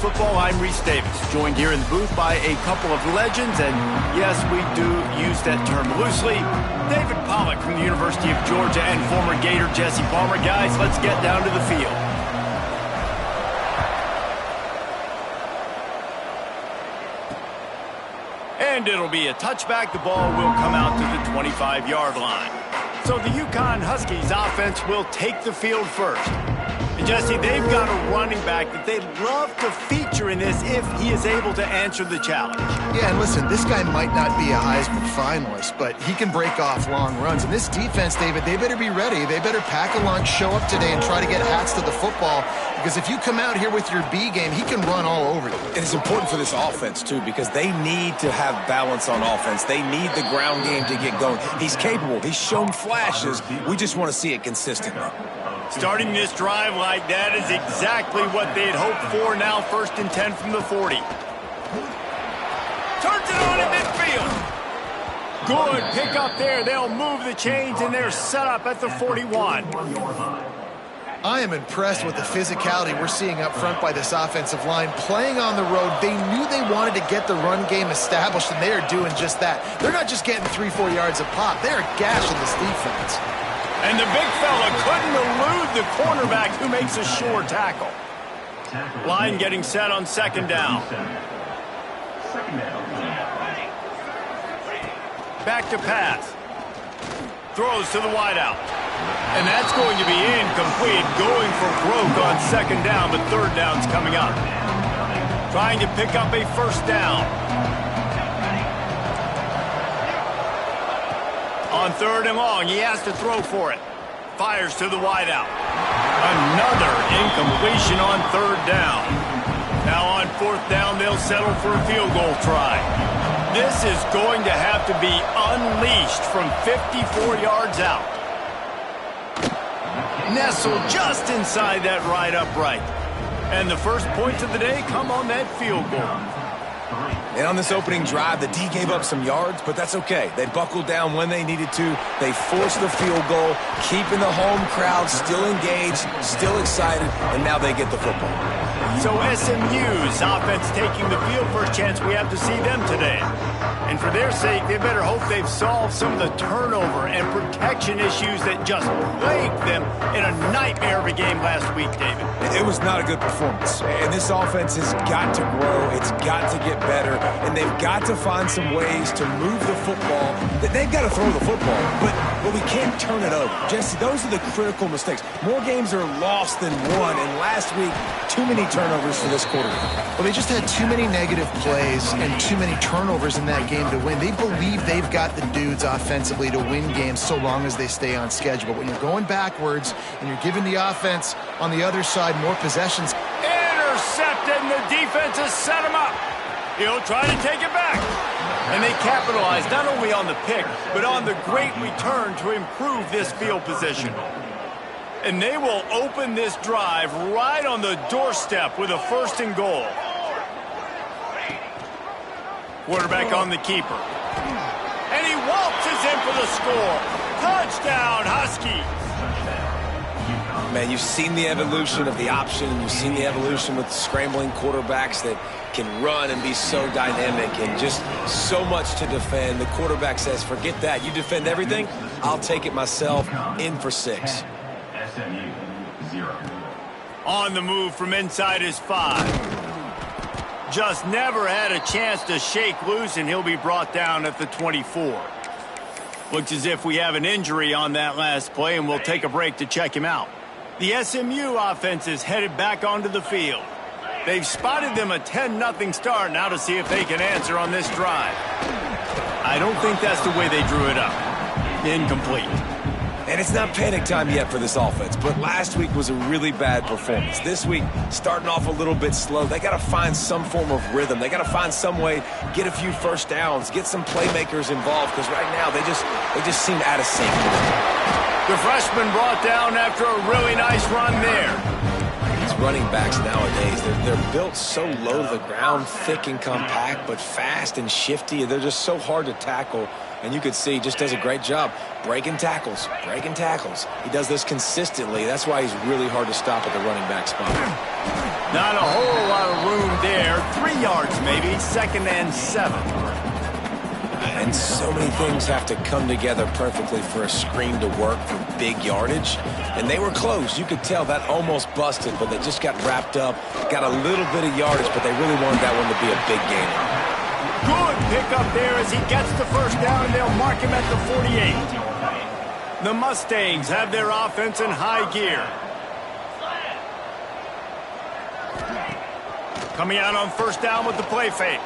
Football. I'm Reese Davis, joined here in the booth by a couple of legends, and yes, we do use that term loosely. David Pollack from the University of Georgia and former Gator Jesse Palmer. Guys, let's get down to the field. And it'll be a touchback. The ball will come out to the 25-yard line. So the Uconn Huskies offense will take the field first. And Jesse, they've got a running back that they'd love to feature in this if he is able to answer the challenge. Yeah, and listen, this guy might not be a Heisman finalist, but he can break off long runs. And this defense, David, they better be ready. They better pack a lunch, show up today, and try to get hats to the football. Because if you come out here with your B game, he can run all over you. And it's important for this offense, too, because they need to have balance on offense. They need the ground game to get going. He's capable. He's shown flashes. We just want to see it consistently. Starting this drive like that is exactly what they'd hoped for. Now 1st and 10 from the 40. Turns it on in midfield. Good pick up there. They'll move the chains, and they're set up at the 41. I am impressed with the physicality we're seeing up front by this offensive line. Playing on the road, they knew they wanted to get the run game established, and they are doing just that. They're not just getting 3-4 yards a pop. They're gashing this defense. And the big fella couldn't elude the cornerback who makes a sure tackle. Line getting set on 2nd down. Back to pass. Throws to the wideout. And that's going to be incomplete. Going for broke on 2nd down, but 3rd down's coming up. Trying to pick up a 1st down. On 3rd and long, he has to throw for it. Fires to the wideout. Another incompletion on 3rd down. Now on 4th down, they'll settle for a field goal try. This is going to have to be unleashed from 54 yards out. Nestled just inside that right upright. And the first points of the day come on that field goal. And on this opening drive, the D gave up some yards, but that's okay. They buckled down when they needed to. They forced the field goal, keeping the home crowd still engaged, still excited, and now they get the football. So SMU's offense taking the field. First chance we have to see them today. And for their sake, they better hope they've solved some of the turnover and protection issues that just plagued them in a nightmare of a game last week, David. It was not a good performance. And this offense has got to grow. It's got to get better. And they've got to find some ways to move the football. They've got to throw the football, but we can't turn it over. Jesse, those are the critical mistakes. More games are lost than won, and last week, too many turnovers for this quarterback. Well, they just had too many negative plays and too many turnovers in that game to win. They believe they've got the dudes offensively to win games so long as they stay on schedule. But when you're going backwards and you're giving the offense on the other side more possessions. Intercepted, and the defense has set him up. He'll try to take it back. And they capitalize not only on the pick, but on the great return to improve this field position. And they will open this drive right on the doorstep with a 1st and goal. Quarterback on the keeper. And he waltzes in for the score. Touchdown, Huskies. Man, you've seen the evolution of the option. You've seen the evolution with scrambling quarterbacks that can run and be so dynamic and just so much to defend. The quarterback says, forget that. You defend everything, I'll take it myself. In for 6. SMU 0. On the move from inside his 5. Just never had a chance to shake loose, and he'll be brought down at the 24. Looks as if we have an injury on that last play, and we'll take a break to check him out. The SMU offense is headed back onto the field. They've spotted them a 10-0 start now to see if they can answer on this drive. I don't think that's the way they drew it up. Incomplete. And it's not panic time yet for this offense, but last week was a really bad performance. This week, starting off a little bit slow. They got to find some form of rhythm. They got to find some way, get a few 1st downs, get some playmakers involved, because right now they just seem out of sync. The freshman brought down after a really nice run there. These running backs nowadays, they're built so low to the ground, thick and compact, but fast and shifty. They're just so hard to tackle. And you could see he just does a great job breaking tackles, breaking tackles. He does this consistently. That's why he's really hard to stop at the running back spot. Not a whole lot of room yards maybe, 2nd and 7. And so many things have to come together perfectly for a screen to work for big yardage. And they were close. You could tell that almost busted, but they just got wrapped up, got a little bit of yardage, but they really wanted that one to be a big game. Good pickup there as he gets the first down, and they'll mark him at the 48. The Mustangs have their offense in high gear. Coming out on first down with the play fake.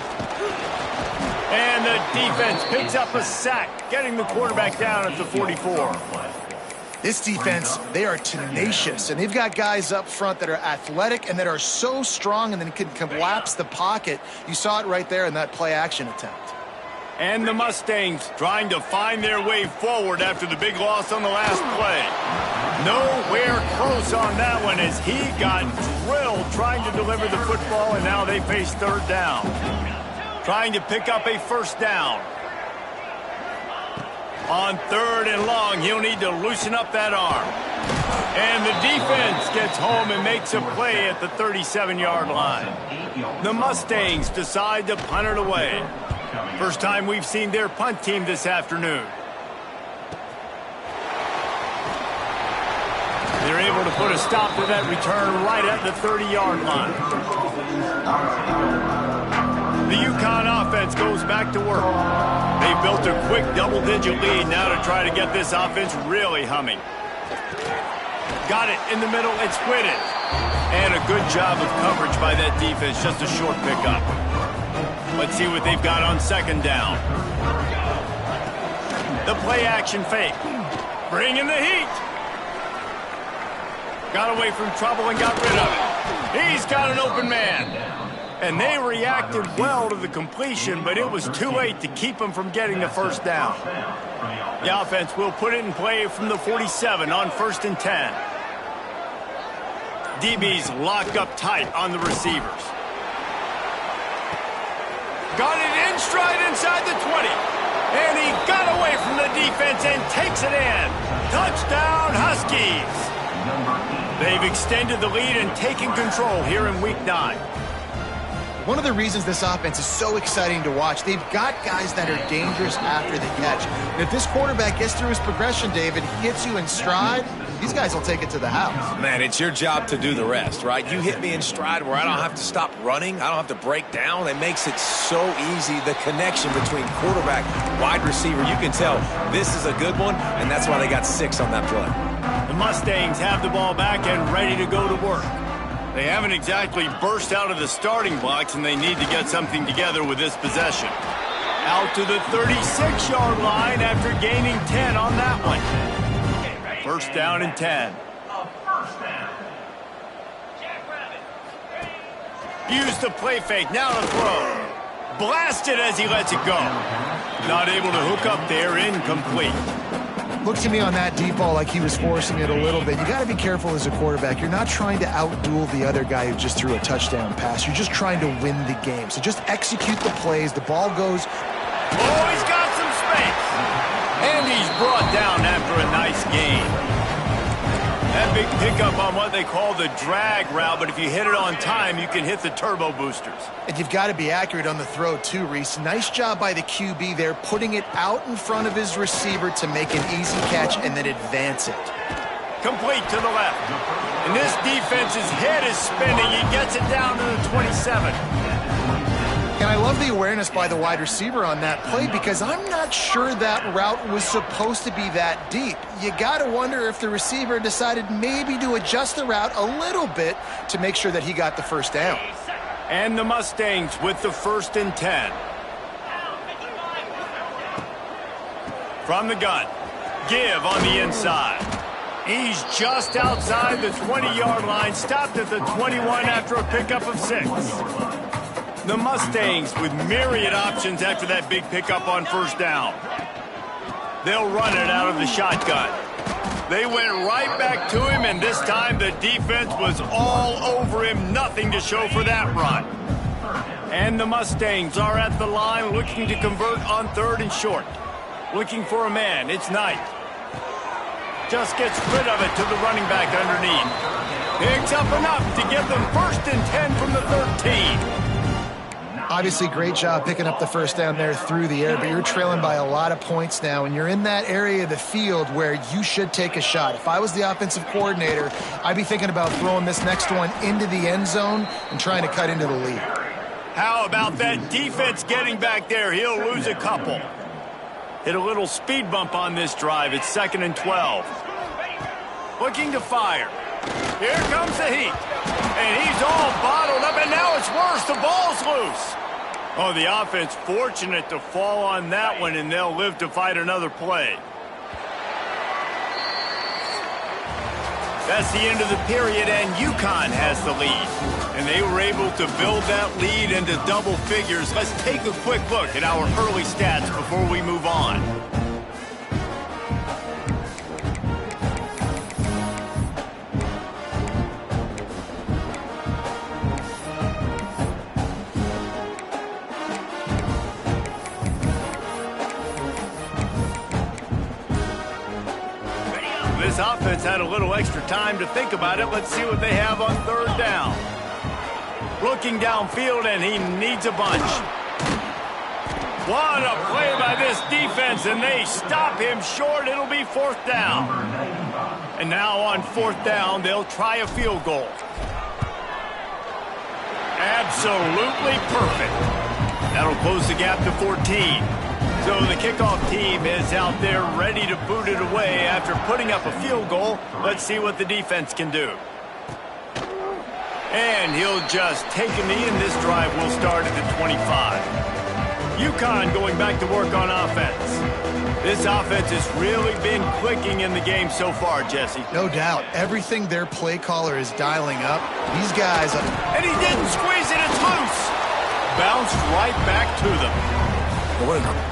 And the defense picks up a sack, getting the quarterback down at the 44. This defense, they are tenacious, and they've got guys up front that are athletic and that are so strong and then can collapse the pocket. You saw it right there in that play-action attempt. And the Mustangs trying to find their way forward after the big loss on the last play. Nowhere close on that one as he got drilled trying to deliver the football, and now they face third down. Trying to pick up a first down. On 3rd and long, he'll need to loosen up that arm. And the defense gets home and makes a play at the 37-yard line. The Mustangs decide to punt it away. First time we've seen their punt team this afternoon. They're able to put a stop to that return right at the 30-yard line. The Uconn offense goes back to work. They built a quick double-digit lead now to try to get this offense really humming. Got it in the middle, it's Whitted. And a good job of coverage by that defense, just a short pickup. Let's see what they've got on 2nd down. The play-action fake. Bringing the heat. Got away from trouble and got rid of it. He's got an open man. And they reacted well to the completion, but it was too late to keep them from getting the first down. The offense will put it in play from the 47 on 1st and 10. DBs locked up tight on the receivers. Got it in stride inside the 20. And he got away from the defense and takes it in. Touchdown, Huskies. They've extended the lead and taken control here in Week 9. One of the reasons this offense is so exciting to watch, they've got guys that are dangerous after the catch. And if this quarterback gets through his progression, David, he hits you in stride, these guys will take it to the house. Man, it's your job to do the rest, right? You hit me in stride where I don't have to stop running. I don't have to break down. It makes it so easy. The connection between quarterback, wide receiver, you can tell this is a good one, and that's why they got 6 on that play. The Mustangs have the ball back and ready to go to work. They haven't exactly burst out of the starting blocks, and they need to get something together with this possession. Out to the 36-yard line after gaining 10 on that one. First down and 10. Use the play fake, now to throw. Blasted as he lets it go. Not able to hook up there, incomplete. Looked to me on that deep ball like he was forcing it a little bit. You got to be careful as a quarterback. You're not trying to outduel the other guy who just threw a touchdown pass. You're just trying to win the game. So just execute the plays. The ball goes. Oh, he's got some space. And he's brought down after a nice gain. That big pickup on what they call the drag route, but if you hit it on time, you can hit the turbo boosters. And you've got to be accurate on the throw too, Reese. Nice job by the QB there, putting it out in front of his receiver to make an easy catch and then advance it. Complete to the left. And this defense's head is spinning. He gets it down to the 27. And I love the awareness by the wide receiver on that play because I'm not sure that route was supposed to be that deep. You got to wonder if the receiver decided maybe to adjust the route a little bit to make sure that he got the first down. And the Mustangs with the 1st and 10. From the gun. Give on the inside. He's just outside the 20-yard line. Stopped at the 21 after a pickup of 6. The Mustangs with myriad options after that big pickup on first down. They'll run it out of the shotgun. They went right back to him, and this time the defense was all over him. Nothing to show for that run. And the Mustangs are at the line looking to convert on 3rd and short. Looking for a man. It's Knight. Just gets rid of it to the running back underneath. Picks up enough to give them 1st and 10 from the 13. Obviously, great job picking up the first down there through the air, but you're trailing by a lot of points now, and you're in that area of the field where you should take a shot. If I was the offensive coordinator, I'd be thinking about throwing this next one into the end zone and trying to cut into the lead. How about that defense getting back there? He'll lose a couple. Hit a little speed bump on this drive. It's 2nd and 12. Looking to fire. Here comes the heat. And he's all bottled up, and now it's worse. The ball's loose. Oh, the offense fortunate to fall on that one, and they'll live to fight another play. That's the end of the period, and Uconn has the lead. And they were able to build that lead into double figures. Let's take a quick look at our early stats before we move on. This offense had a little extra time to think about it. Let's see what they have on 3rd down. Looking downfield, and he needs a bunch. What a play by this defense, and they stop him short. It'll be 4th down. And now on 4th down, they'll try a field goal. Absolutely perfect. That'll close the gap to 14. So the kickoff team is out there ready to boot it away after putting up a field goal. Let's see what the defense can do. And he'll just take a knee, and this drive will start at the 25. Uconn going back to work on offense. This offense has really been clicking in the game so far, Jesse. No doubt. Everything their play caller is dialing up, these guys... And he didn't squeeze it. It's loose. Bounced right back to them.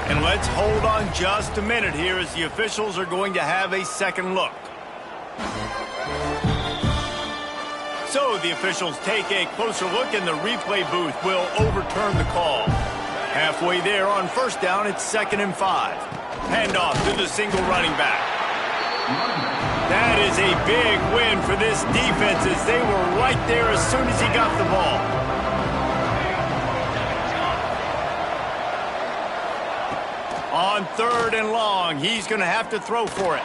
And let's hold on just a minute here as the officials are going to have a second look. So the officials take a closer look, and the replay booth will overturn the call. Halfway there on 1st down, it's 2nd and 5. Handoff to the single running back. That is a big win for this defense as they were right there as soon as he got the ball. On 3rd and long, he's going to have to throw for it.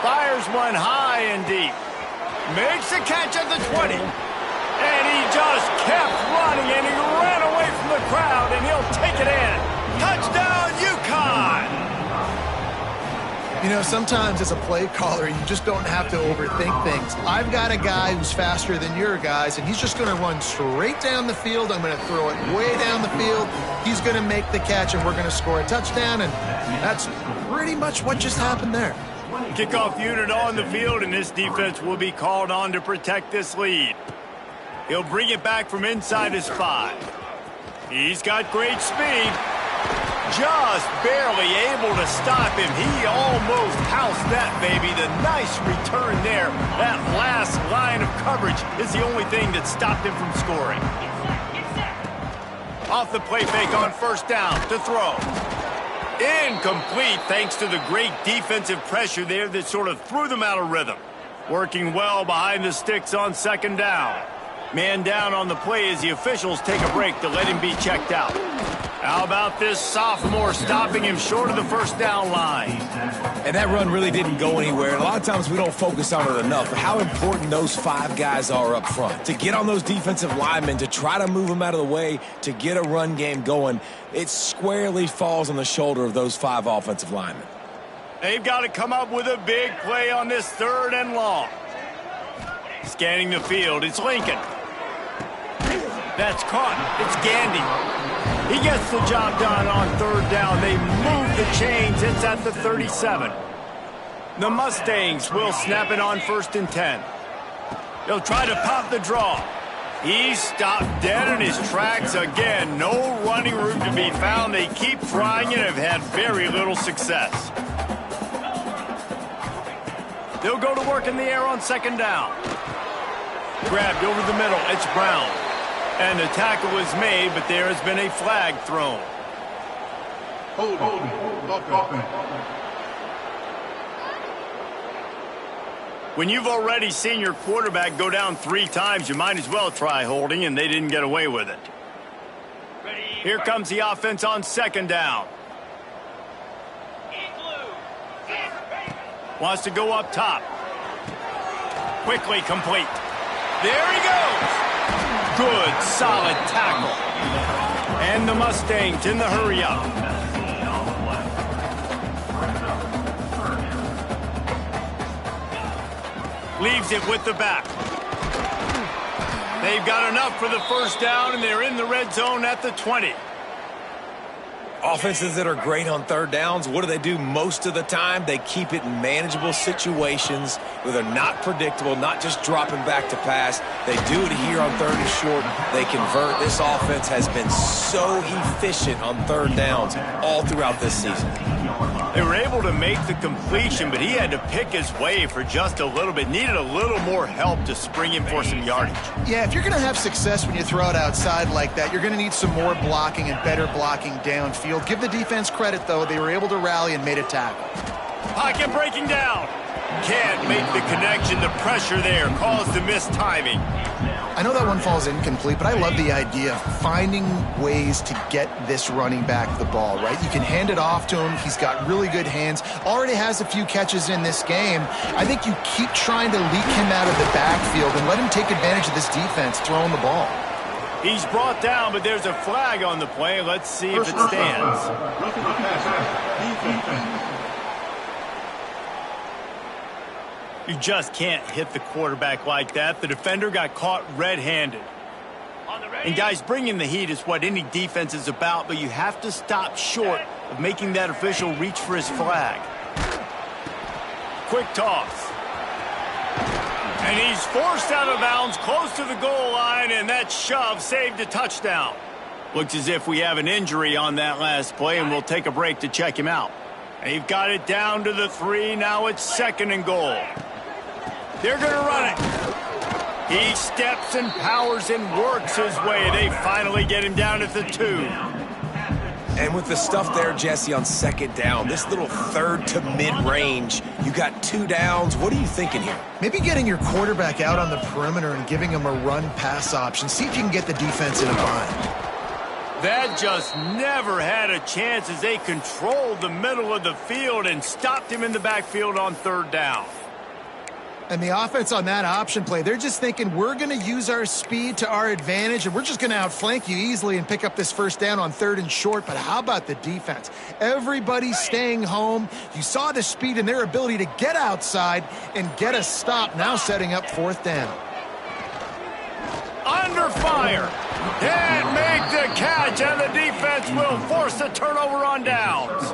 Fires one high and deep. Makes a catch at the 20. And he just kept running, and he ran away from the crowd, and he'll take it in. Touchdown, Uconn! You know, sometimes as a play caller, you just don't have to overthink things. I've got a guy who's faster than your guys, and he's just going to run straight down the field. I'm going to throw it way down the field. He's going to make the catch, and we're going to score a touchdown, and that's pretty much what just happened there. Kickoff unit on the field, and this defense will be called on to protect this lead. He'll bring it back from inside his 5. He's got great speed. Just barely able to stop him. He almost housed that baby. The nice return there. That last line of coverage is the only thing that stopped him from scoring. Off the play fake on 1st down to throw. Incomplete thanks to the great defensive pressure there that sort of threw them out of rhythm. Working well behind the sticks on 2nd down. Man down on the play as the officials take a break to let him be checked out. How about this sophomore stopping him short of the 1st down line? And that run really didn't go anywhere. And a lot of times we don't focus on it enough. How important those 5 guys are up front. To get on those defensive linemen, to try to move them out of the way, to get a run game going, it squarely falls on the shoulder of those 5 offensive linemen. They've got to come up with a big play on this 3rd and long. Scanning the field, it's Lincoln. That's caught. It's Gandy. He gets the job done on 3rd down. They move the chains. It's at the 37. The Mustangs will snap it on 1st and 10. They'll try to pop the draw. He's stopped dead in his tracks again. No running room to be found. They keep trying and have had very little success. They'll go to work in the air on 2nd down. Grabbed over the middle. It's Brown. And the tackle is made, but there has been a flag thrown. Hold. When you've already seen your quarterback go down 3 times, you might as well try holding, and they didn't get away with it. Here comes the offense on second down. Wants to go up top. Quickly complete. There he goes. Good, solid tackle. And the Mustangs in the hurry up. Leaves it with the back. They've got enough for the first down, and they're in the red zone at the 20. Offenses that are great on third downs, what do most of the time? They keep it in manageable situations where they're not predictable, not just dropping back to pass. They do it here on third and short. They convert. This offense has been so efficient on third downs all throughout this season. They were able to make the completion, but he had to pick his way for just a little bit. Needed a little more help to spring him for some yardage. Yeah, if you're going to have success when you throw it outside like that, you're going to need some more blocking and better blocking downfield. Give the defense credit, though. They were able to rally and made a tackle. Pocket breaking down. Can't make the connection. The pressure there caused the missed timing. I know that one falls incomplete, but I love the idea of finding ways to get this running back the ball, right? You can hand it off to him. He's got really good hands. Already has a few catches in this game. I think you keep trying to leak him out of the backfield and let him take advantage of this defense throwing the ball. He's brought down, but there's a flag on the play. Let's see if it stands. You just can't hit the quarterback like that. The defender got caught red-handed. And guys, bringing the heat is what any defense is about, but you have to stop short of making that official reach for his flag. Quick toss. And he's forced out of bounds close to the goal line, and that shove saved a touchdown. Looks as if we have an injury on that last play, and we'll take a break to check him out. They've got it down to the 3. Now it's second and goal. They're going to run it. He steps and powers and works his way. They finally get him down at the 2. And with the stuff there, Jesse, on second down, this little third to mid-range, you got 2 downs. What are you thinking here? Maybe getting your quarterback out on the perimeter and giving him a run-pass option. See if you can get the defense in a bind. That just never had a chance as they controlled the middle of the field and stopped him in the backfield on third down. And the offense on that option play, they're just thinking we're going to use our speed to our advantage and we're just going to outflank you easily and pick up this first down on third and short. But how about the defense? Everybody's staying home. You saw the speed and their ability to get outside and get a stop, now setting up fourth down. Under fire. Can't make the catch, and the defense will force a turnover on downs.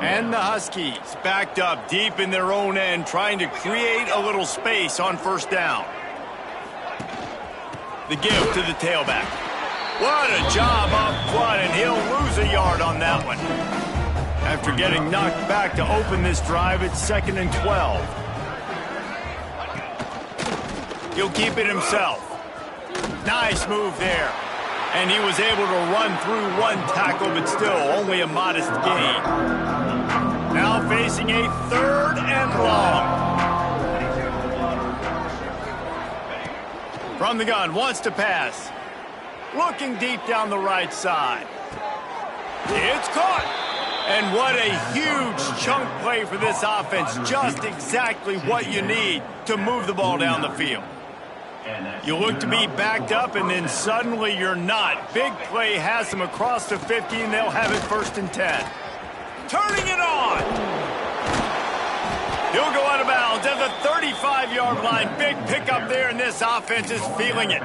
And the Huskies backed up deep in their own end, trying to create a little space on first down. The give to the tailback. What a job up front, and he'll lose a yard on that one. After getting knocked back to open this drive, it's second and 12. He'll keep it himself. Nice move there. And he was able to run through one tackle, but still only a modest gain. Now facing a third and long. From the gun, wants to pass. Looking deep down the right side. It's caught. And what a huge chunk play for this offense. Just exactly what you need to move the ball down the field. You look to be backed up, and then suddenly you're not. Big play has them across the 50, and they'll have it first and 10. Turning it on. He'll go out of bounds at the 35-yard line. Big pickup there, and this offense is feeling it.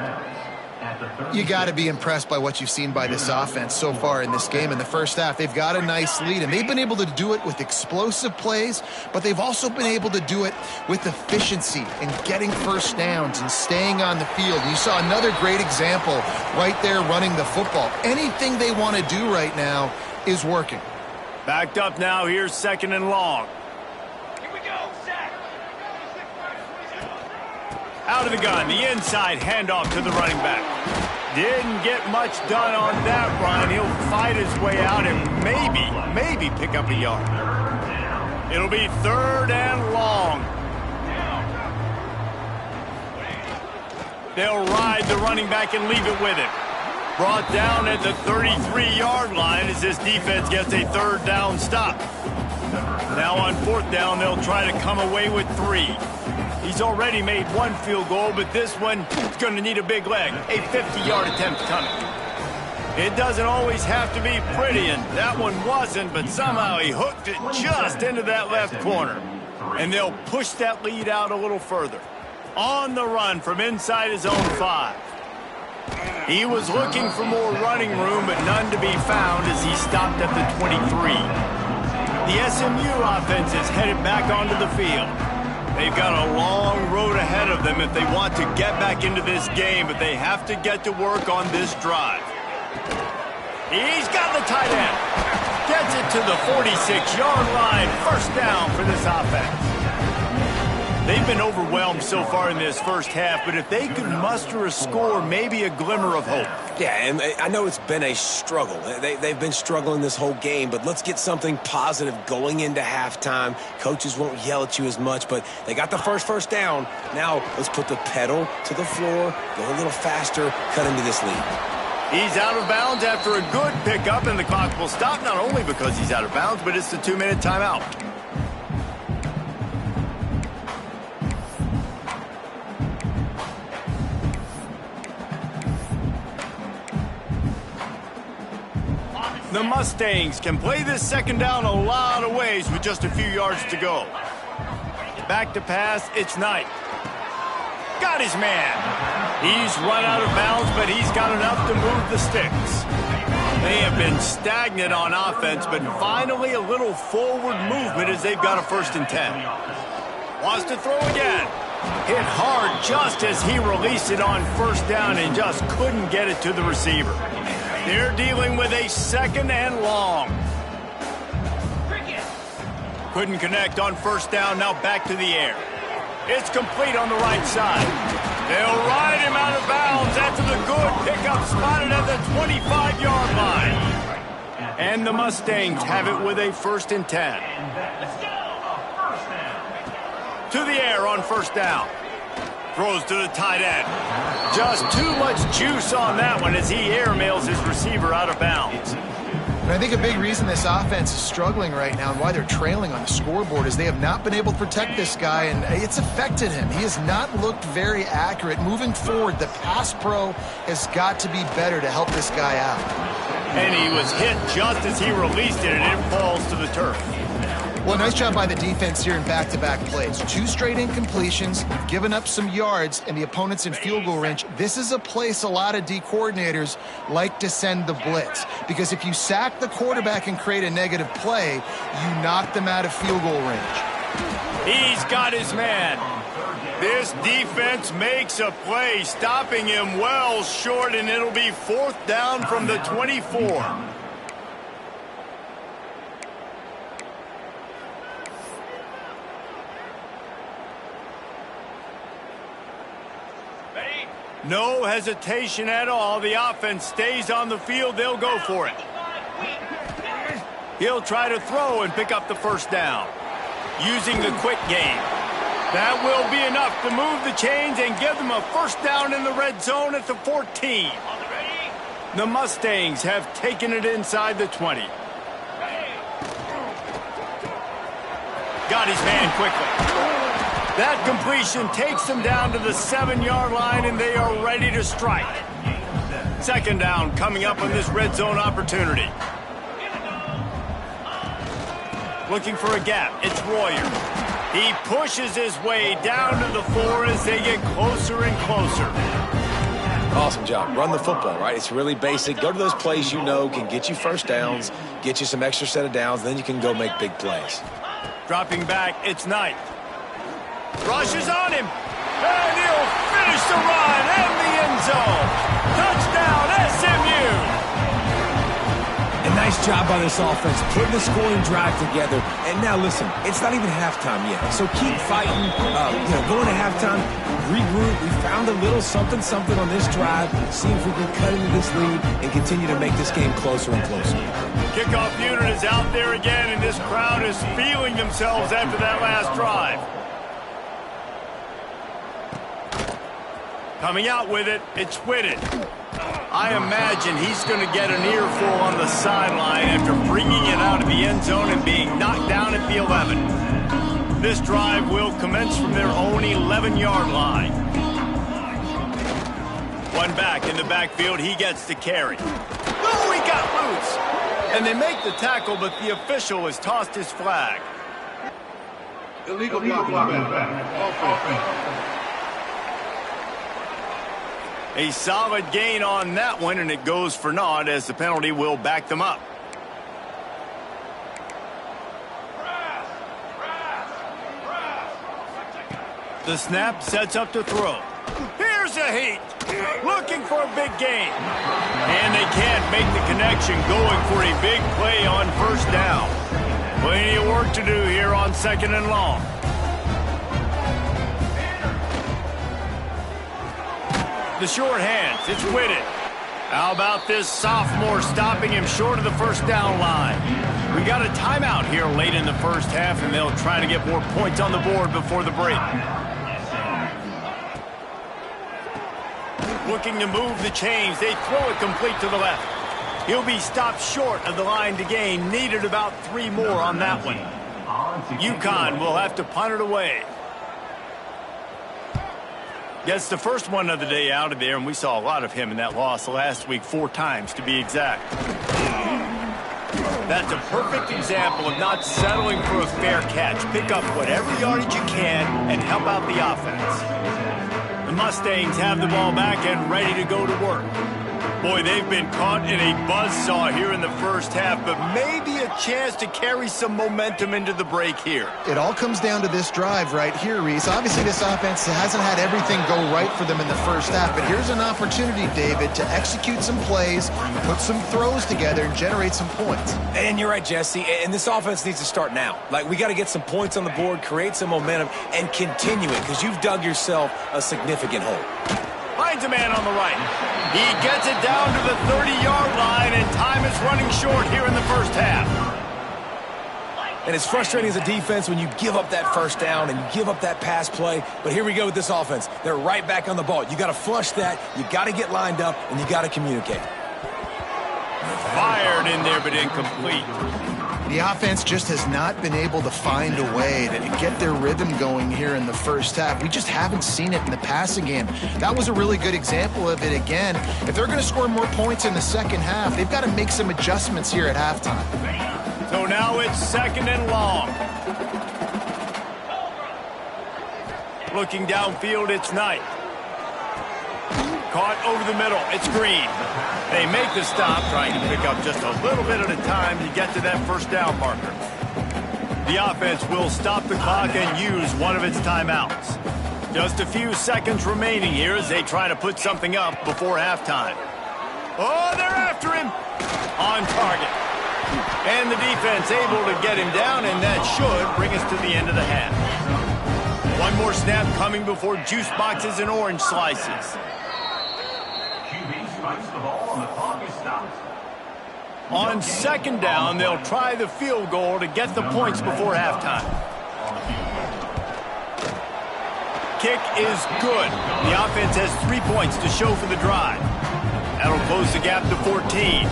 You got to be impressed by what you've seen by this offense so far in this game. In the first half, they've got a nice lead, and they've been able to do it with explosive plays, but they've also been able to do it with efficiency and getting first downs and staying on the field. You saw another great example right there running the football. Anything they want to do right now is working. Backed up now. Here's second and long. Out of the gun, the inside handoff to the running back. Didn't get much done on that run. He'll fight his way out and maybe pick up a yard. It'll be third and long. They'll ride the running back and leave it with him. Brought down at the 33-yard line as this defense gets a third down stop. Now on fourth down, they'll try to come away with 3. He's already made 1 field goal, but this one is going to need a big leg. A 50-yard attempt coming. It doesn't always have to be pretty, and that one wasn't, but somehow he hooked it just into that left corner. And they'll push that lead out a little further. On the run from inside his own 5. He was looking for more running room, but none to be found as he stopped at the 23. The SMU offense is headed back onto the field. They've got a long road ahead of them if they want to get back into this game, but they have to get to work on this drive. He's got the tight end. Gets it to the 46-yard line. First down for this offense. They've been overwhelmed so far in this first half, but if they could muster a score, maybe a glimmer of hope. Yeah, and I know it's been a struggle. They've been struggling this whole game, but let's get something positive going into halftime. Coaches won't yell at you as much, but they got the first down. Now let's put the pedal to the floor, go a little faster, cut into this lead. He's out of bounds after a good pickup, and the clock will stop not only because he's out of bounds, but it's the 2-minute timeout. The Mustangs can play this second down a lot of ways with just a few yards to go. Back to pass, it's Knight. Got his man. He's run out of bounds, but he's got enough to move the sticks. They have been stagnant on offense, but finally a little forward movement as they've got a 1st and 10. Wants to throw again. Hit hard just as he released it on 1st down and just couldn't get it to the receiver. They're dealing with a 2nd and long. Couldn't connect on 1st down, now back to the air. It's complete on the right side. They'll ride him out of bounds after the good pickup spotted at the 25-yard line. And the Mustangs have it with a 1st and 10. To the air on 1st down. Throws to the tight end. Just too much juice on that one as he airmails his receiver out of bounds. And I think a big reason this offense is struggling right now and why they're trailing on the scoreboard is they have not been able to protect this guy, and it's affected him. He has not looked very accurate. Moving forward, the pass pro has got to be better to help this guy out. And he was hit just as he released it, and it falls to the turf. Well, nice job by the defense here in back-to-back plays. 2 straight incompletions, given up some yards, and the opponent's in field goal range. This is a place a lot of D coordinators like to send the blitz, because if you sack the quarterback and create a negative play, you knock them out of field goal range. He's got his man. This defense makes a play, stopping him well short, and it'll be 4th down from the 24. No hesitation at all. The offense stays on the field. They'll go for it. He'll try to throw and pick up the 1st down. Using the quick game. That will be enough to move the chains and give them a 1st down in the red zone at the 14. The Mustangs have taken it inside the 20. Got his man quickly. That completion takes them down to the 7-yard line, and they are ready to strike. 2nd down coming up on this red zone opportunity. Looking for a gap. It's Royer. He pushes his way down to the 4 as they get closer and closer. Awesome job. Run the football, right? It's really basic. Go to those plays you know can get you 1st downs, get you some extra set of downs, then you can go make big plays. Dropping back, it's Knight. Rushes on him, and he'll finish the run in the end zone. Touchdown, SMU! A nice job by this offense, putting the scoring drive together. And now listen, it's not even halftime yet, so keep fighting. Going to halftime, regroup. We found a little something on this drive. See if we can cut into this lead and continue to make this game closer and closer. Kickoff unit is out there again, and this crowd is feeling themselves after that last drive. Coming out with it, it's Whitted. I imagine he's going to get an earful on the sideline after bringing it out of the end zone and being knocked down at the 11. This drive will commence from their own 11-yard line. One back in the backfield, he gets to carry. Oh, he got loose. And they make the tackle, but the official has tossed his flag. Illegal blocking back. A solid gain on that one, and it goes for naught as the penalty will back them up. The snap sets up to throw. Here's a heat. Looking for a big gain. And they can't make the connection, going for a big play on first down. Plenty of work to do here on 2nd and long. The short hands, it's Whitted. How about this sophomore stopping him short of the first down line? We got a timeout here late in the first half, and they'll try to get more points on the board before the break. Looking to move the chains, they throw it complete to the left. He'll be stopped short of the line to gain. Needed about 3 more on that one. Uconn will have to punt it away. Gets the first one of the day out of there, and we saw a lot of him in that loss last week, 4 times to be exact. That's a perfect example of not settling for a fair catch. Pick up whatever yardage you can and help out the offense. The Mustangs have the ball back and ready to go to work. Boy, they've been caught in a buzzsaw here in the first half, but maybe a chance to carry some momentum into the break here. It all comes down to this drive right here, Reese. Obviously, this offense hasn't had everything go right for them in the first half, but here's an opportunity, David, to execute some plays, put some throws together, and generate some points. And you're right, Jesse, and this offense needs to start now. Like, we got to get some points on the board, create some momentum, and continue it, because you've dug yourself a significant hole. Finds a man on the right. He gets it down to the 30-yard line, and time is running short here in the first half. And it's frustrating as a defense when you give up that first down and you give up that pass play. But here we go with this offense. They're right back on the ball. You got to flush that. You got to get lined up, and you got to communicate. Fired in there, but incomplete. The offense just has not been able to find a way to get their rhythm going here in the first half. We just haven't seen it in the passing game. That was a really good example of it again. If they're going to score more points in the second half, they've got to make some adjustments here at halftime. So now it's 2nd and long. Looking downfield, it's Knight. Caught over the middle, it's Green. They make the stop, trying to pick up just a little bit at a time to get to that first down marker. The offense will stop the clock and use one of its timeouts. Just a few seconds remaining here as they try to put something up before halftime. Oh, they're after him! On target. And the defense able to get him down, and that should bring us to the end of the half. One more snap coming before juice boxes and orange slices. The ball and the clock is stopped. On 2nd down, they'll try the field goal to get the points before halftime. Kick is good. The offense has 3 points to show for the drive. That'll close the gap to 14.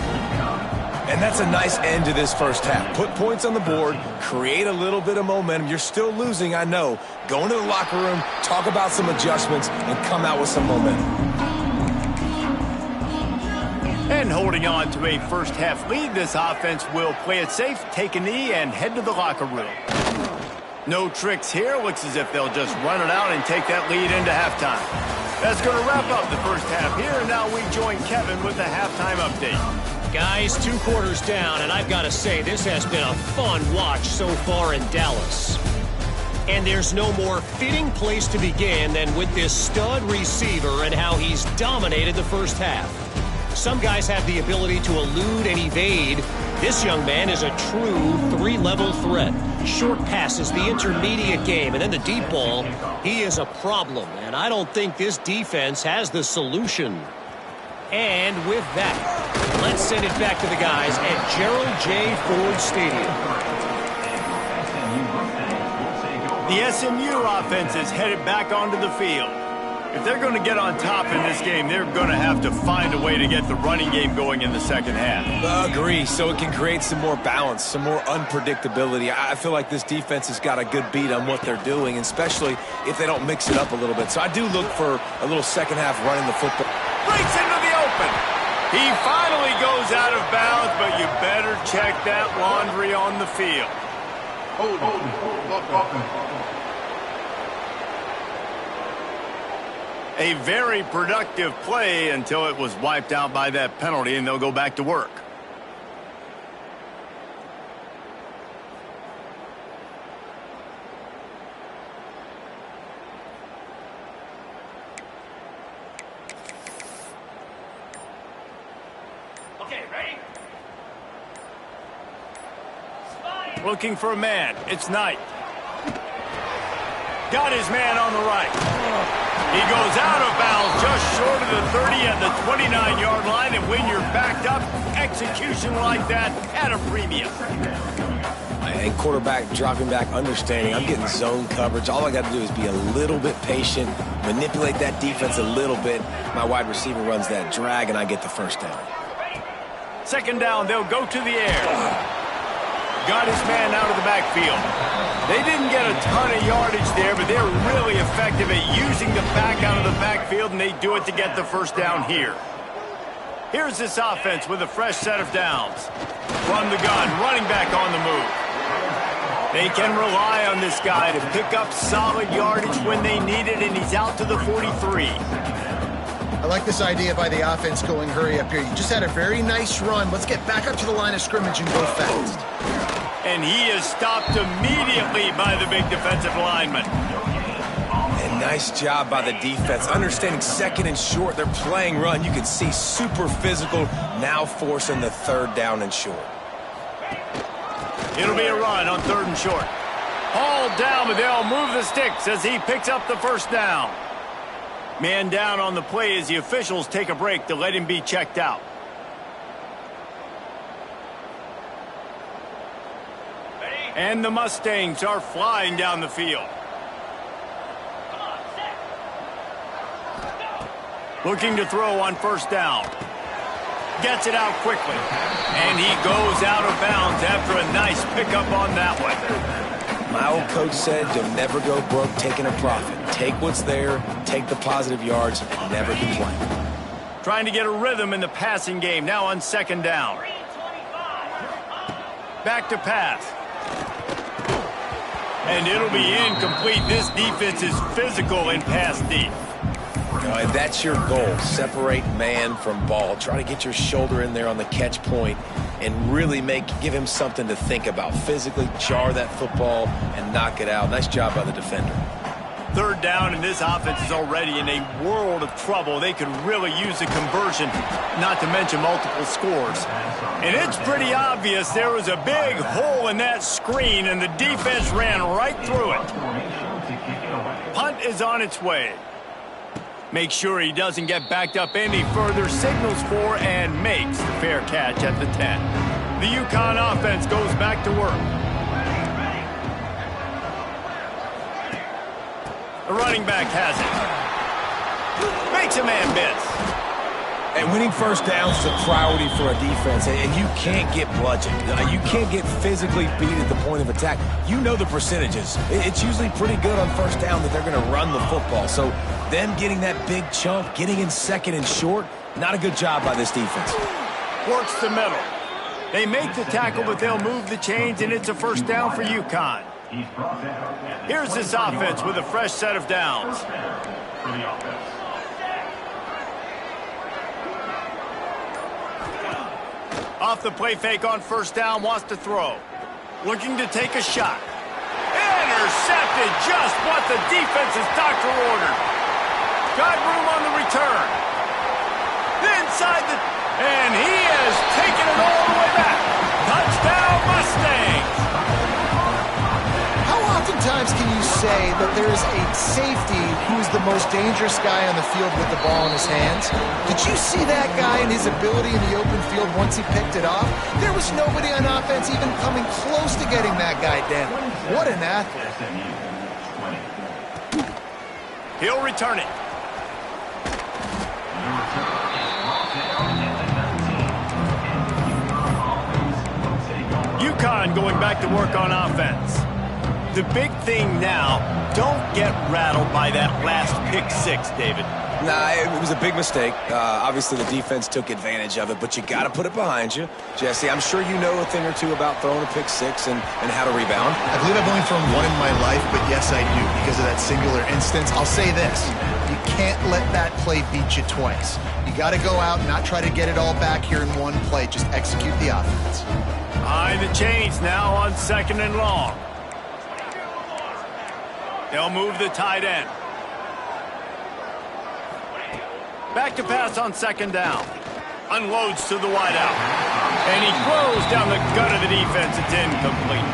And that's a nice end to this first half. Put points on the board, create a little bit of momentum. You're still losing, I know. Go into the locker room, talk about some adjustments, and come out with some momentum. And holding on to a first half lead, this offense will play it safe, take a knee, and head to the locker room. No tricks here. Looks as if they'll just run it out and take that lead into halftime. That's going to wrap up the first half here, and now we join Kevin with the halftime update. Guys, 2 quarters down, and I've got to say, this has been a fun watch so far in Dallas. And there's no more fitting place to begin than with this stud receiver and how he's dominated the first half. Some guys have the ability to elude and evade. This young man is a true 3-level threat. Short passes, the intermediate game, and then the deep ball. He is a problem, and I don't think this defense has the solution. And with that, let's send it back to the guys at Gerald J. Ford Stadium. The SMU offense is headed back onto the field. If they're going to get on top in this game, they're going to have to find a way to get the running game going in the second half. Agree, so it can create some more balance, some more unpredictability. I feel like this defense has got a good beat on what they're doing, especially if they don't mix it up a little bit. So I do look for a little second half running the football. Breaks into the open. He finally goes out of bounds, but you better check that laundry on the field. Hold on. A very productive play until it was wiped out by that penalty, and they'll go back to work. Okay, ready? Looking for a man. It's Knight. Got his man on the right. He goes out of bounds just short of the 30 at the 29-yard line, and when you're backed up, execution like that at a premium. And quarterback dropping back, understanding, I'm getting zone coverage. All I got to do is be a little bit patient, manipulate that defense a little bit. My wide receiver runs that drag, and I get the first down. Second down, they'll go to the air. Got his man out of the backfield. They didn't get a ton of yardage there, but they're really effective at using the back out of the backfield, and they do it to get the first down here. Here's this offense with a fresh set of downs. From the gun, running back on the move. They can rely on this guy to pick up solid yardage when they need it, and he's out to the 43. I like this idea by the offense going hurry up here. You just had a very nice run. Let's get back up to the line of scrimmage and go fast. And he is stopped immediately by the big defensive lineman. And nice job by the defense. Understanding second and short, they're playing run. You can see super physical, now forcing the third down and short. It'll be a run on third and short. Hauled down, but they'll move the sticks as he picks up the first down. Man down on the play as the officials take a break to let him be checked out. And the Mustangs are flying down the field. Looking to throw on first down. Gets it out quickly. And he goes out of bounds after a nice pickup on that one. My old coach said you'll never go broke taking a profit. Take what's there, take the positive yards, and never complain. Trying to get a rhythm in the passing game, now on second down. Back to pass. And it'll be incomplete. This defense is physical in pass deep. And that's your goal. Separate man from ball. Try to get your shoulder in there on the catch point and really give him something to think about. Physically jar that football and knock it out. Nice job by the defender. Third down, and this offense is already in a world of trouble. They could really use a conversion, not to mention multiple scores. And it's pretty obvious there was a big hole in that screen, and the defense ran right through it. Punt is on its way. Make sure he doesn't get backed up any further, signals for and makes the fair catch at the 10. The Uconn offense goes back to work. The running back has it. Makes a man miss. And winning first downs is a priority for a defense, and you can't get bludgeoned. You can't get physically beat at the point of attack. You know the percentages. It's usually pretty good on first down that they're going to run the football. So them getting that big chunk, getting in second and short, not a good job by this defense. Works the middle. They make the tackle, but they'll move the chains, and it's a first down for Uconn. Here's this offense with a fresh set of downs. Off the play fake on first down, wants to throw. Looking to take a shot. Intercepted, just what the defense's doctor ordered. Got room on the return. Inside the... And he has taken it all the way back. Touchdown, Mustangs! How oftentimes can you say that there is a safety who is the most dangerous guy on the field with the ball in his hands? Did you see that guy and his ability in the open field once he picked it off? There was nobody on offense even coming close to getting that guy down. What an athlete. He'll return it. Uconn going back to work on offense. The big thing now, don't get rattled by that last pick six, David. Nah, it was a big mistake. Obviously, the defense took advantage of it, but you got to put it behind you. Jesse, I'm sure you know a thing or two about throwing a pick six and how to rebound. I believe I've only thrown one in my life, but yes, I do, because of that singular instance. I'll say this. You can't let that play beat you twice. You got to go out and not try to get it all back here in one play. Just execute the offense. Behind the chains now on 2nd and long. They'll move the tight end. Back to pass on 2nd down. Unloads to the wideout. And he throws down the gut of the defense. It's incomplete.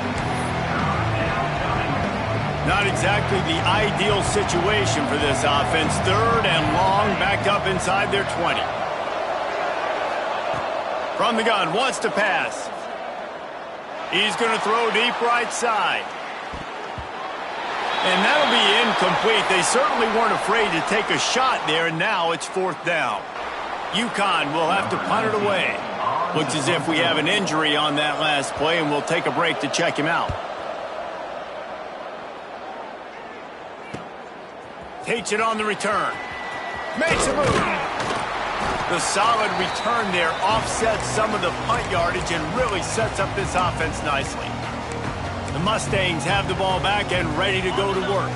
Not exactly the ideal situation for this offense. 3rd and long, backed up inside their 20. From the gun, wants to pass. He's going to throw deep right side. And that'll be incomplete. They certainly weren't afraid to take a shot there, and now it's 4th down. Uconn will have to punt it away. Looks as if we have an injury on that last play, and we'll take a break to check him out. Takes it on the return. Makes a move. The solid return there offsets some of the punt yardage and really sets up this offense nicely. The Mustangs have the ball back and ready to go to work.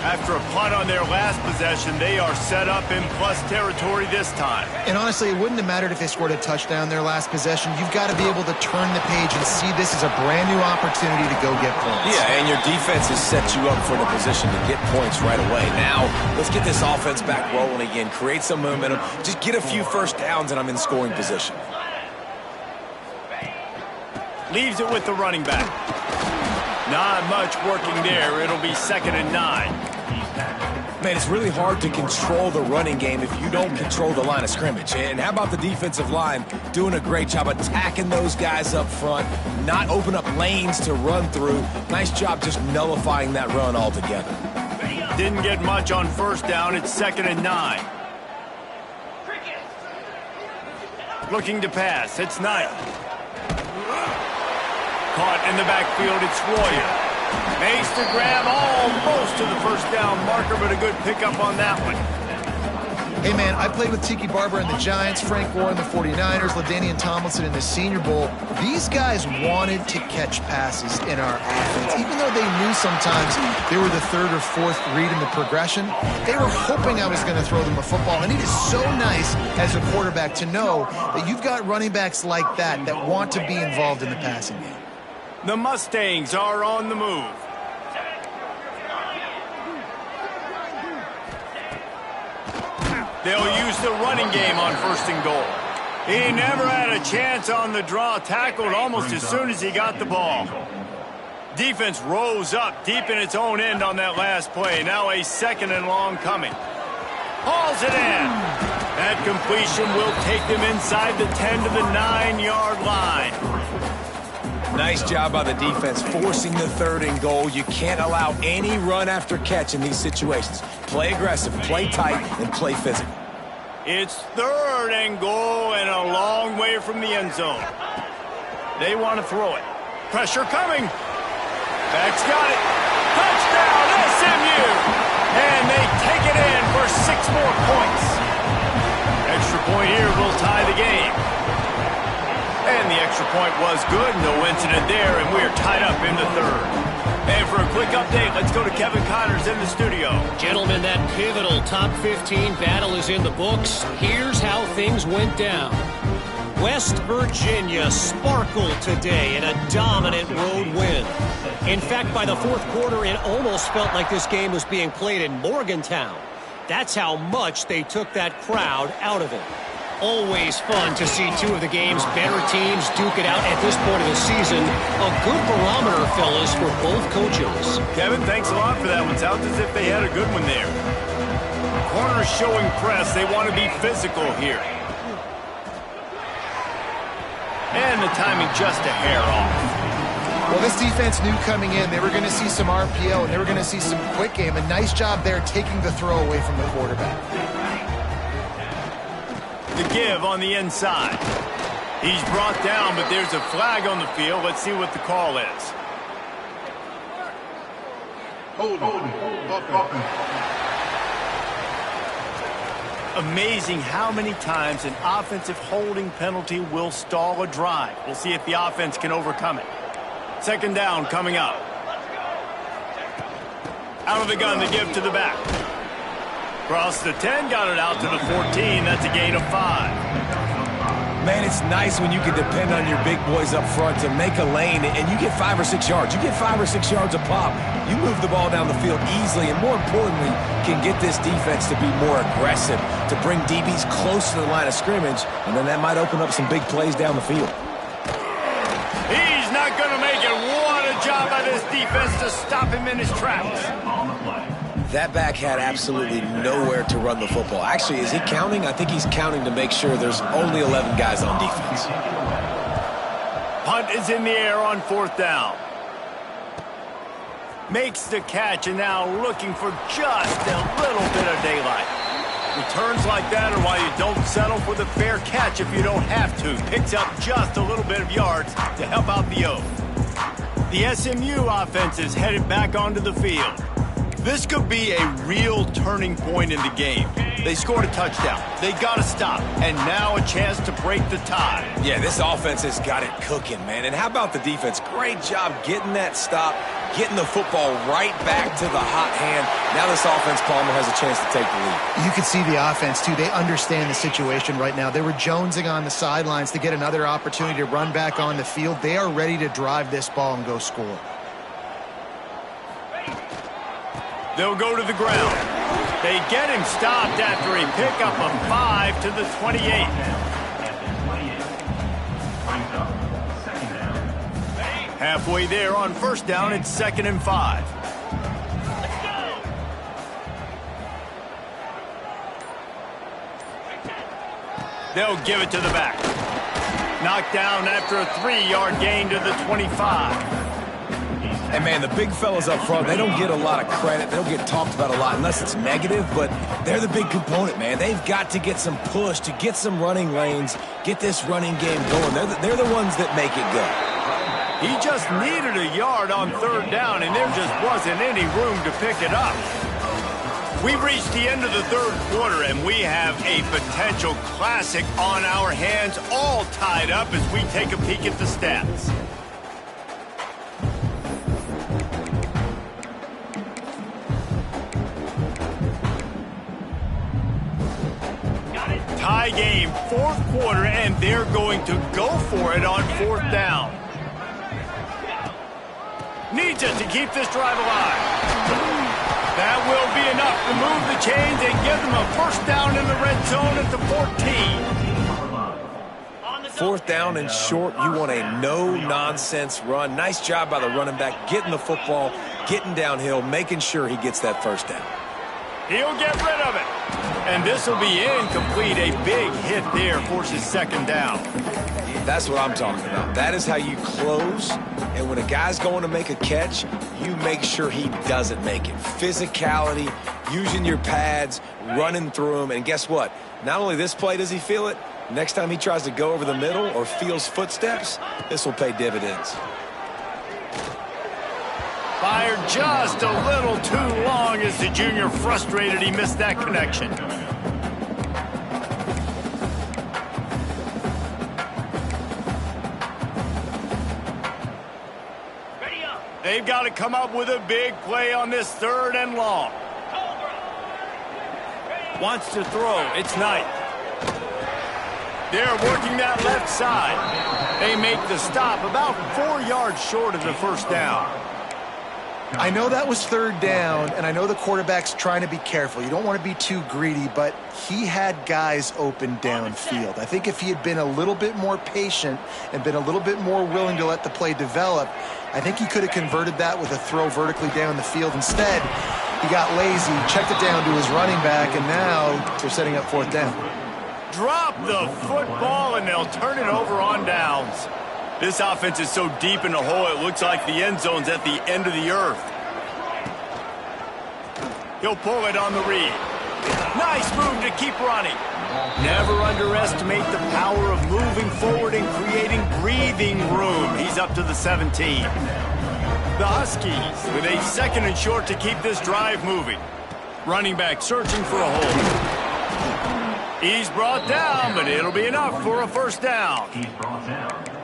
After a punt on their last possession, they are set up in plus territory this time. And honestly, it wouldn't have mattered if they scored a touchdown their last possession. You've got to be able to turn the page and see this as a brand new opportunity to go get points. Yeah, and your defense has set you up for the position to get points right away. Now, let's get this offense back rolling again, create some momentum, just get a few first downs, and I'm in scoring position. Leaves it with the running back. Not much working there. It'll be 2nd and 9. Man, it's really hard to control the running game if you don't control the line of scrimmage. And how about the defensive line doing a great job attacking those guys up front, not open up lanes to run through. Nice job just nullifying that run altogether. Didn't get much on 1st down. It's 2nd and 9. Looking to pass. It's Knight. Caught in the backfield, it's Royer. Makes the grab almost to the 1st down marker, but a good pickup on that one. Hey, man, I played with Tiki Barber and the Giants, Frank Gore and the 49ers, LaDainian Tomlinson in the Senior Bowl. These guys wanted to catch passes in our offense. Even though they knew sometimes they were the 3rd or 4th read in the progression, they were hoping I was going to throw them a football. And it is so nice as a quarterback to know that you've got running backs like that that want to be involved in the passing game. The Mustangs are on the move. They'll use the running game on 1st and goal. He never had a chance on the draw, tackled almost as soon as he got the ball. Defense rose up deep in its own end on that last play. Now a 2nd and long coming. Hauls it in. That completion will take them inside the 10 to the 9-yard line. Nice job by the defense forcing the 3rd and goal. You can't allow any run after catch in these situations. Play aggressive, play tight, and play physical. It's 3rd and goal and a long way from the end zone. They want to throw it. Pressure coming. Back's got it. Touchdown, SMU! And they take it in for 6 more points. Extra point here will tie the game. And the extra point was good. No incident there, and we're tied up in the 3rd. And for a quick update, let's go to Kevin Connors in the studio. Gentlemen, that pivotal top 15 battle is in the books. Here's how things went down. West Virginia sparkled today in a dominant road win. In fact, by the 4th quarter, it almost felt like this game was being played in Morgantown. That's how much they took that crowd out of it. Always fun to see 2 of the game's better teams duke it out at this point of the season. A good barometer, fellas, for both coaches. Kevin, thanks a lot for that one. Sounds as if they had a good one there. Corners showing press. They want to be physical here. And the timing just a hair off. Well, this defense knew coming in they were going to see some RPO and they were going to see some quick game. A nice job there taking the throw away from the quarterback. The give on the inside. He's brought down, but there's a flag on the field. Let's see what the call is. Amazing how many times an offensive holding penalty will stall a drive. We'll see if the offense can overcome it. Second down coming up. Out of the gun to give to the back. Across the 10, got it out to the 14. That's a gain of 5. Man, it's nice when you can depend on your big boys up front to make a lane, and you get 5 or 6 yards. You get 5 or 6 yards a pop. You move the ball down the field easily, and more importantly, can get this defense to be more aggressive, to bring DBs close to the line of scrimmage, and then that might open up some big plays down the field. He's not going to make it. What a job by this defense to stop him in his tracks. That back had absolutely nowhere to run the football. Actually, is he counting? I think he's counting to make sure there's only 11 guys on defense. Punt is in the air on 4th down. Makes the catch, and now looking for just a little bit of daylight. Returns like that are why you don't settle for the fair catch if you don't have to. Picks up just a little bit of yards to help out the O. The SMU offense is headed back onto the field. This could be a real turning point in the game. They scored a touchdown. They got to stop. And now a chance to break the tie. Yeah, this offense has got it cooking, man. And how about the defense? Great job getting that stop, getting the football right back to the hot hand. Now this offense, Palmer, has a chance to take the lead. You can see the offense, too. They understand the situation right now. They were jonesing on the sidelines to get another opportunity to run back on the field. They are ready to drive this ball and go score. They'll go to the ground. They get him stopped after a pickup of 5 to the 28. Halfway there on 1st down, it's 2nd and 5. They'll give it to the back. Knocked down after a 3-yard gain to the 25. And, man, the big fellas up front, they don't get a lot of credit. They don't get talked about a lot unless it's negative, but they're the big component, man. They've got to get some push, to get some running lanes, get this running game going. They're the ones that make it go. He just needed a yard on 3rd down, and there just wasn't any room to pick it up. We've reached the end of the 3rd quarter, and we have a potential classic on our hands, all tied up as we take a peek at the stats. Tie game, 4th quarter, and they're going to go for it on 4th down. Needs it to keep this drive alive. That will be enough to move the chains and give them a 1st down in the red zone at the 14. 4th down and short, you want a no-nonsense run. Nice job by the running back, getting the football, getting downhill, making sure he gets that 1st down. He'll get rid of it. And this will be incomplete. A big hit there forces 2nd down. That's what I'm talking about. That is how you close. And when a guy's going to make a catch, you make sure he doesn't make it. Physicality, using your pads, running through him. And guess what? Not only this play does he feel it, next time he tries to go over the middle or feels footsteps, this will pay dividends. Fired just a little too long as the junior frustrated he missed that connection. They've got to come up with a big play on this 3rd and long. Wants to throw. It's Knight. They're working that left side. They make the stop about 4 yards short of the 1st down. I know that was 3rd down, and I know the quarterback's trying to be careful. You don't want to be too greedy, but he had guys open downfield. I think if he had been a little bit more patient and been a little bit more willing to let the play develop, I think he could have converted that with a throw vertically down the field. Instead, he got lazy, checked it down to his running back, and now they're setting up 4th down. Drop the football, and they'll turn it over on downs. This offense is so deep in the hole, it looks like the end zone's at the end of the earth. He'll pull it on the read. Nice move to keep running. Never underestimate the power of moving forward and creating breathing room. He's up to the 17. The Huskies with a 2nd and short to keep this drive moving. Running back searching for a hole. He's brought down, but it'll be enough for a first down.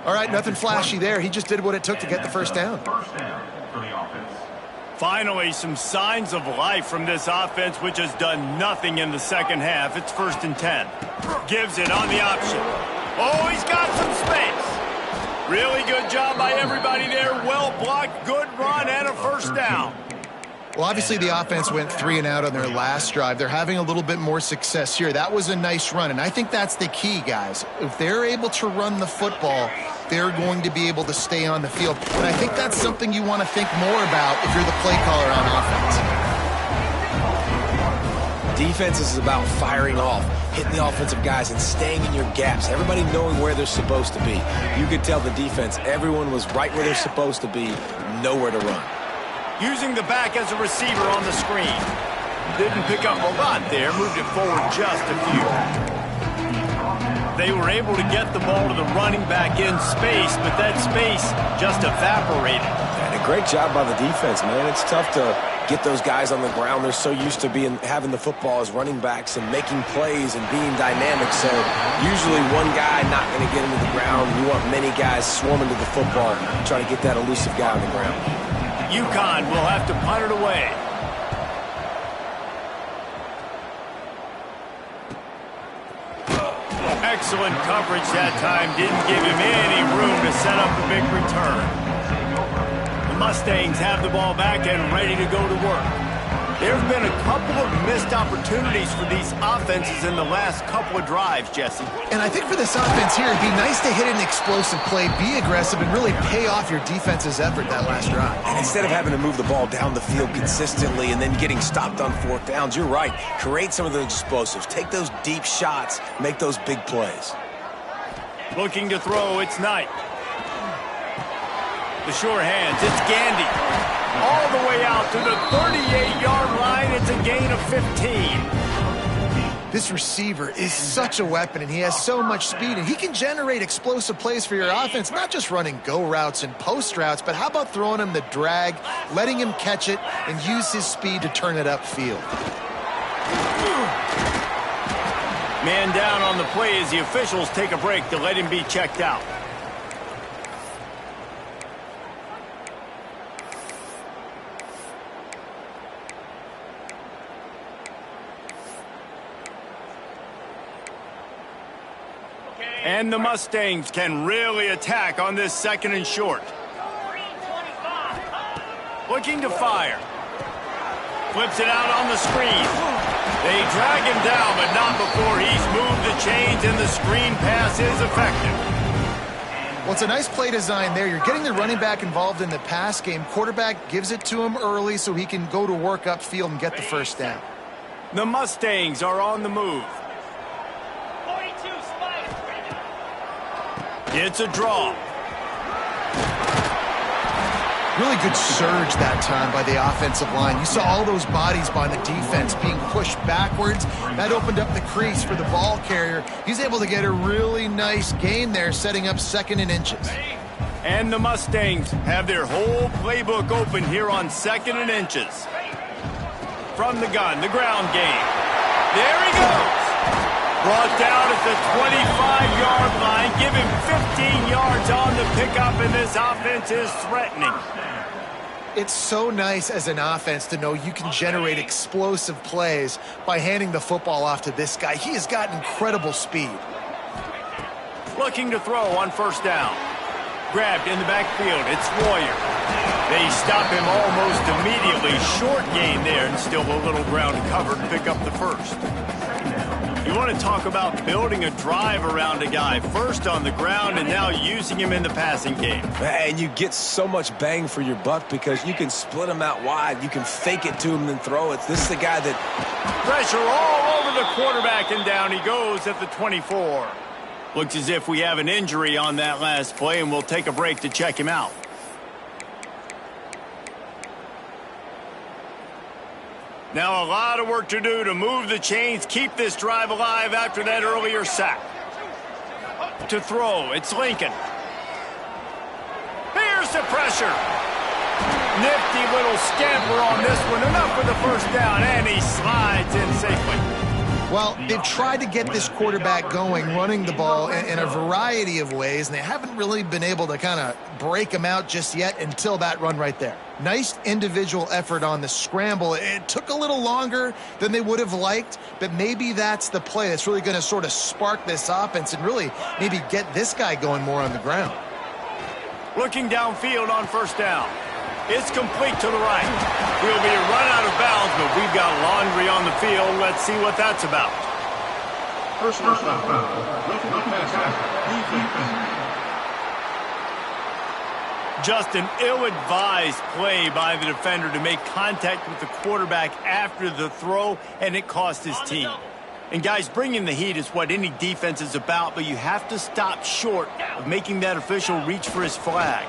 All right, nothing flashy there. He just did what it took to get the first down. Finally, some signs of life from this offense, which has done nothing in the second half. It's 1st and 10. Gives it on the option. Oh, he's got some space. Really good job by everybody there. Well blocked, good run, and a first down. Well, obviously the offense went 3 and out on their last drive. They're having a little bit more success here. That was a nice run, and I think that's the key, guys. If they're able to run the football, they're going to be able to stay on the field. And I think that's something you want to think more about if you're the play caller on offense. Defense is about firing off, hitting the offensive guys and staying in your gaps. Everybody knowing where they're supposed to be. You could tell the defense, everyone was right where they're supposed to be, nowhere to run. Using the back as a receiver on the screen. Didn't pick up a lot there, moved it forward just a few. They were able to get the ball to the running back in space, but that space just evaporated. And a great job by the defense, man. It's tough to get those guys on the ground. They're so used to having the football as running backs and making plays and being dynamic. So usually one guy not going to get into the ground. You want many guys swarming to the football, trying to get that elusive guy on the ground. Uconn will have to punt it away. Excellent coverage that time. Didn't give him any room to set up a big return. The Mustangs have the ball back and ready to go to work. There have been a couple of missed opportunities for these offenses in the last couple of drives, Jesse. And I think for this offense here, it'd be nice to hit an explosive play, be aggressive, and really pay off your defense's effort that last drive. And instead of having to move the ball down the field consistently and then getting stopped on 4th downs, you're right. Create some of those explosives. Take those deep shots. Make those big plays. Looking to throw, it's Knight. The sure hands, it's Gandy. All the way out to the 38-yard line. It's a gain of 15. This receiver is such a weapon, and he has so much speed, and he can generate explosive plays for your offense, not just running go routes and post routes, but how about throwing him the drag, letting him catch it, and use his speed to turn it upfield. Man down on the play as the officials take a break to let him be checked out. And the Mustangs can really attack on this 2nd and short. Looking to fire. Flips it out on the screen. They drag him down, but not before he's moved the chains, and the screen pass is effective. Well, it's a nice play design there. You're getting the running back involved in the pass game. Quarterback gives it to him early so he can go to work upfield and get the first down. The Mustangs are on the move. It's a draw. Really good surge that time by the offensive line. You saw all those bodies by the defense being pushed backwards. That opened up the crease for the ball carrier. He's able to get a really nice gain there, setting up 2nd and inches. And the Mustangs have their whole playbook open here on 2nd and inches. From the gun, the ground game. There he goes. Brought down at the 25-yard line. Give him 15 yards on the pickup, and this offense is threatening. It's so nice as an offense to know you can generate explosive plays by handing the football off to this guy. He has got incredible speed. Looking to throw on 1st down. Grabbed in the backfield. It's Warrior. They stop him almost immediately. Short gain there, and still a little ground covered to pick up the first. You want to talk about building a drive around a guy. First on the ground and now using him in the passing game. And you get so much bang for your buck because you can split him out wide. You can fake it to him and then throw it. This is the guy that... Pressure all over the quarterback, and down he goes at the 24. Looks as if we have an injury on that last play, and we'll take a break to check him out. Now a lot of work to do to move the chains, keep this drive alive after that earlier sack. To throw, it's Lincoln. Here's the pressure. Nifty little scamper on this one. Enough for the first down, and he slides in safely. Well, they've tried to get this quarterback going, running the ball in a variety of ways, and they haven't really been able to kind of break him out just yet until that run right there. Nice individual effort on the scramble. It took a little longer than they would have liked, but maybe that's the play that's really going to sort of spark this offense and really maybe get this guy going more on the ground. Looking downfield on first down. It's complete to the right. We'll be run out of bounds, but we've got laundry on the field. Let's see what that's about. First down. Just an ill-advised play by the defender to make contact with the quarterback after the throw, and it cost his team. And guys, bringing the heat is what any defense is about, but you have to stop short of making that official reach for his flag.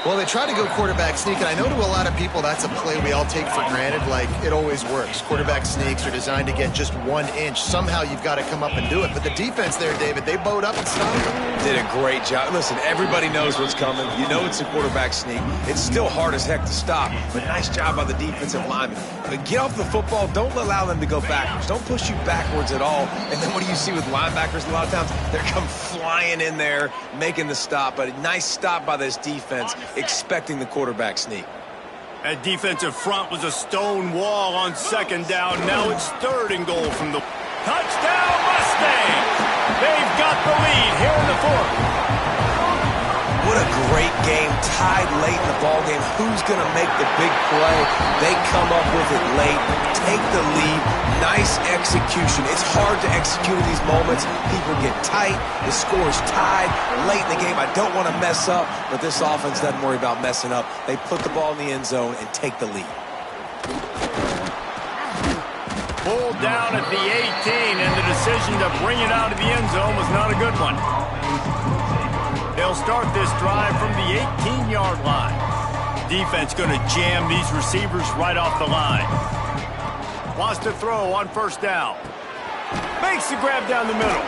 Well, they try to go quarterback sneak, and I know to a lot of people that's a play we all take for granted, like it always works. Quarterback sneaks are designed to get just 1 inch. Somehow you've got to come up and do it. But the defense there, David, they bowed up and stopped him. Did a great job. Listen, everybody knows what's coming. You know it's a quarterback sneak. It's still hard as heck to stop, but nice job by the defensive lineman. But get off the football. Don't allow them to go backwards. Don't push you backwards at all. And then what do you see with linebackers a lot of times? They come flying in there, making the stop. But a nice stop by this defense, expecting the quarterback sneak. That defensive front was a stone wall on second down. Now it's third and goal from the touchdown Mustangs. They've got the lead here in the fourth. What a great game, tied late in the ball game. Who's going to make the big play? They come up with it late, take the lead. Nice execution. It's hard to execute in these moments. People get tight. The score's tied late in the game. I don't want to mess up, but this offense doesn't worry about messing up. They put the ball in the end zone and take the lead. Pulled down at the 18, and the decision to bring it out of the end zone was not a good one. They'll start this drive from the 18-yard line. Defense going to jam these receivers right off the line. Wants to throw on first down. Makes the grab down the middle.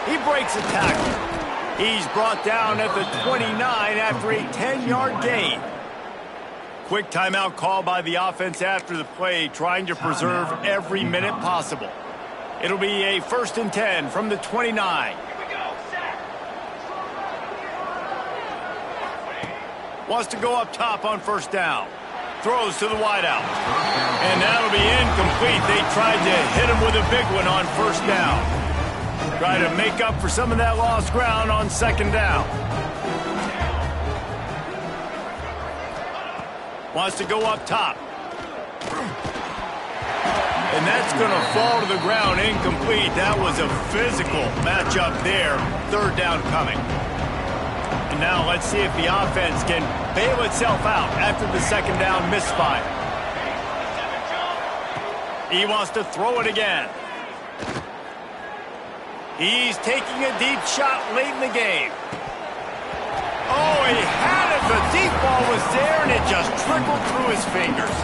He breaks a tackle. He's brought down at the 29 after a 10-yard gain. Quick timeout call by the offense after the play, trying to preserve every minute possible. It'll be a 1st and 10 from the 29. Wants to go up top on first down. Throws to the wideout. And that'll be incomplete. They tried to hit him with a big one on first down. Try to make up for some of that lost ground on second down. Wants to go up top. And that's going to fall to the ground incomplete. That was a physical matchup there. Third down coming. And now let's see if the offense can bail itself out after the second down misfire. He wants to throw it again. He's taking a deep shot late in the game. Oh, he had it. The deep ball was there, and it just trickled through his fingers.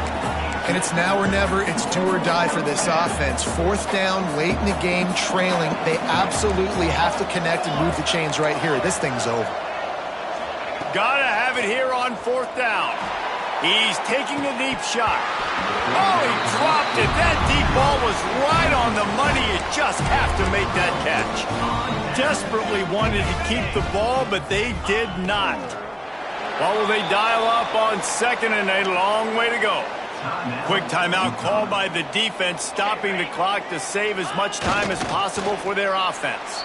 And it's now or never. It's do or die for this offense. Fourth down, late in the game, trailing. They absolutely have to connect and move the chains right here. This thing's over. Gotta have it here on fourth down. He's taking a deep shot. Oh, he dropped it. That deep ball was right on the money. You just have to make that catch. Desperately wanted to keep the ball, but they did not. Well, will they dial up on second, and a long way to go. Quick timeout called by the defense, stopping the clock to save as much time as possible for their offense.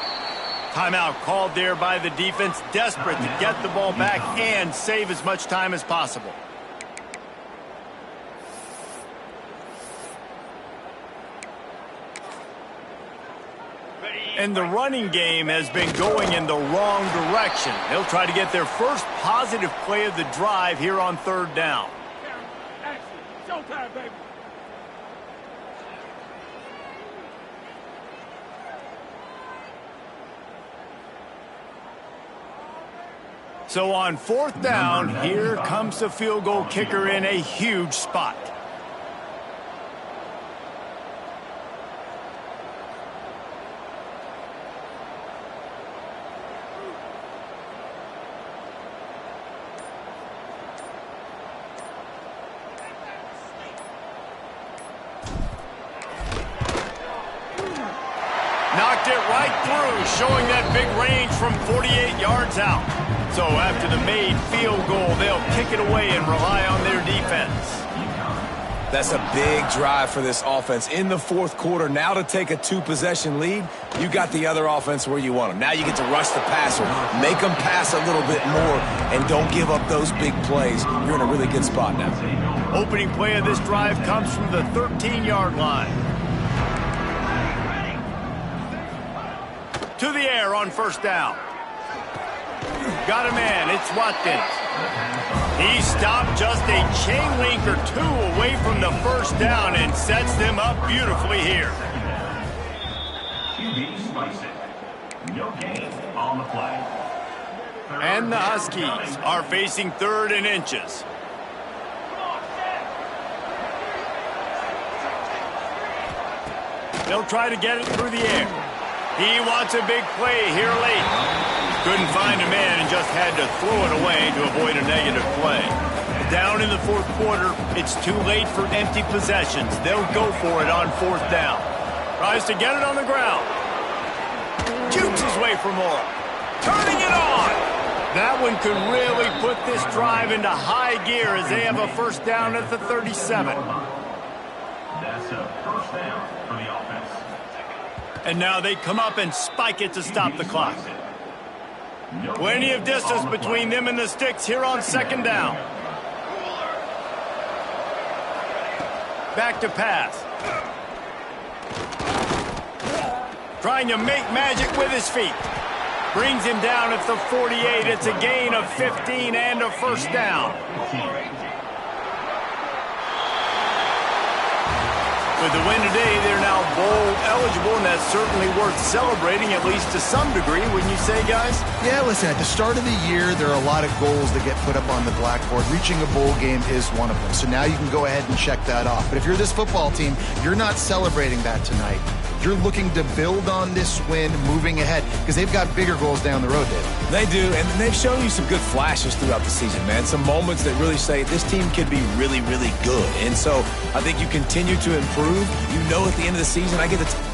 Timeout called there by the defense, desperate to get the ball back and save as much time as possible. And the running game has been going in the wrong direction. They'll try to get their first positive play of the drive here on third down. Showtime, baby. So on fourth down, here comes the field goal kicker in a huge spot. showing that big range from 48 yards out. So after the made field goal, they'll kick it away and rely on their defense. That's a big drive for this offense in the fourth quarter. Now to take a two-possession lead, you got the other offense where you want them. Now you get to rush the passer, make them pass a little bit more, and don't give up those big plays. You're in a really good spot now. Opening play of this drive comes from the 13-yard line. To the air on first down. Got a man. It's Watkins. He stopped just a chain link or two away from the first down and sets them up beautifully here. No gain on the play. And the Huskies are facing 3rd and inches. They'll try to get it through the air. He wants a big play here late. Couldn't find a man and just had to throw it away to avoid a negative play. Down in the fourth quarter, it's too late for empty possessions. They'll go for it on 4th down. Tries to get it on the ground. Jukes his way for more. Turning it on. That one could really put this drive into high gear as they have a first down at the 37. That's a first down for the offense. And now they come up and spike it to stop the clock. Plenty of distance between them and the sticks here on 2nd down. Back to pass. Trying to make magic with his feet. Brings him down at the 48. It's a gain of 15 and a first down. With the win today, they're now bowl eligible, and that's certainly worth celebrating, at least to some degree, wouldn't you say, guys? Yeah, listen, at the start of the year, there are a lot of goals that get put up on the blackboard. Reaching a bowl game is one of them. So now you can go ahead and check that off. But if you're this football team, you're not celebrating that tonight. You're looking to build on this win moving ahead because they've got bigger goals down the road, Dave. They do, and they've shown you some good flashes throughout the season, man. Some moments that really say this team could be really, really good. And so I think you continue to improve. You know at the end of the season, I get the